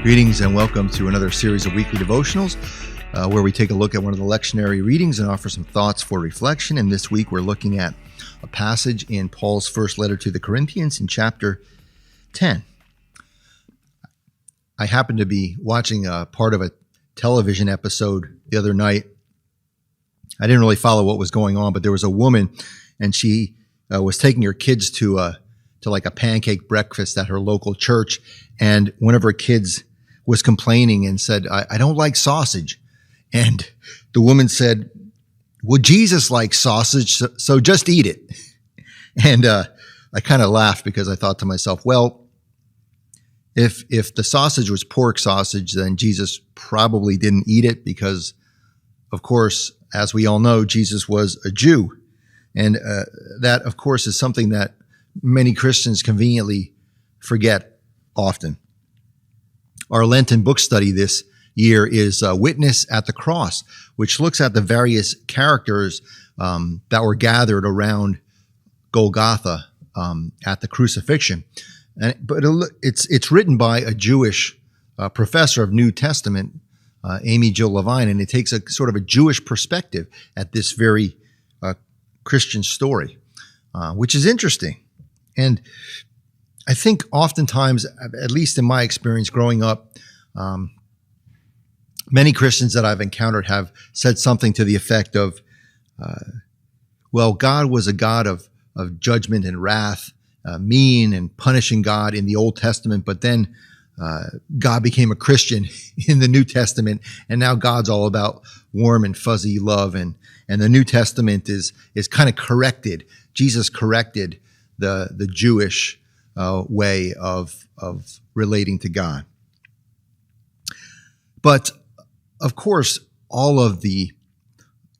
Greetings and welcome to another series of weekly devotionals where we take a look at one of the lectionary readings and offer some thoughts for reflection. And this week we're looking at a passage in Paul's first letter to the Corinthians in chapter 10. I happened to be watching a part of a television episode the other night. I didn't really follow what was going on, but there was a woman and she was taking her kids to like a pancake breakfast at her local church. And one of her kids was complaining and said, I don't like sausage. And the woman said, well, Jesus likes sausage, so just eat it. And I kind of laughed because I thought to myself, well, if the sausage was pork sausage, then Jesus probably didn't eat it because, of course, as we all know, Jesus was a Jew. And that, of course, is something that many Christians conveniently forget often. Our Lenten book study this year is Witness at the Cross, which looks at the various characters that were gathered around Golgotha at the crucifixion. But it's written by a Jewish professor of New Testament, Amy Jill Levine, and it takes a sort of a Jewish perspective at this very Christian story, which is interesting. And I think oftentimes, at least in my experience growing up, many Christians that I've encountered have said something to the effect of, well, God was a God of judgment and wrath, mean and punishing God in the Old Testament, but then God became a Christian in the New Testament, and now God's all about warm and fuzzy love, and the New Testament is kind of corrected. Jesus corrected the Jewish way of relating to God. But of course, all of the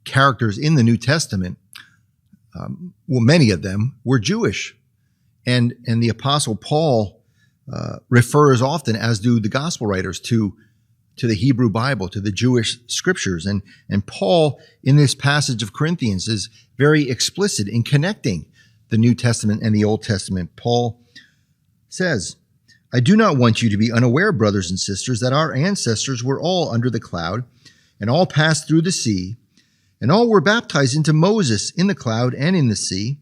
characters in the New Testament, well, many of them were Jewish, and the Apostle Paul refers often, as do the gospel writers, to the Hebrew Bible, to the Jewish scriptures, and Paul in this passage of Corinthians is very explicit in connecting the New Testament and the Old Testament. Paul says, I do not want you to be unaware, brothers and sisters, that our ancestors were all under the cloud and all passed through the sea, and all were baptized into Moses in the cloud and in the sea,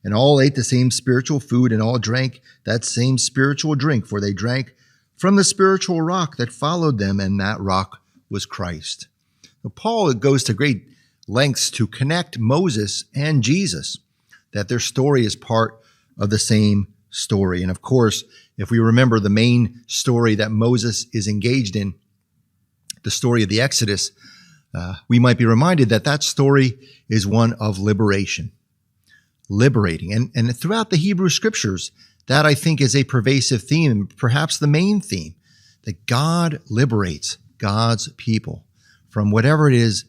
and all ate the same spiritual food and all drank that same spiritual drink, for they drank from the spiritual rock that followed them, and that rock was Christ. Now, Paul goes to great lengths to connect Moses and Jesus, that their story is part of the same story. And of course, if we remember the main story that Moses is engaged in, the story of the Exodus, we might be reminded that that story is one of liberation, liberating. And throughout the Hebrew scriptures, that I think is a pervasive theme, perhaps the main theme, that God liberates God's people from whatever it is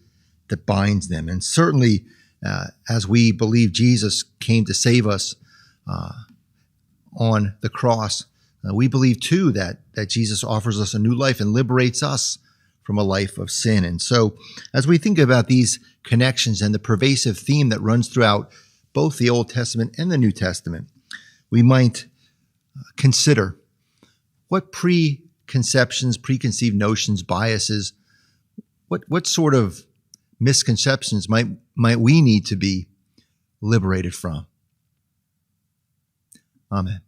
that binds them. And certainly, as we believe Jesus came to save us on the cross, we believe too that Jesus offers us a new life and liberates us from a life of sin. And so as we think about these connections and the pervasive theme that runs throughout both the Old Testament and the New Testament, we might consider what preconceptions, preconceived notions, biases, what sort of misconceptions might we need to be liberated from. Amen.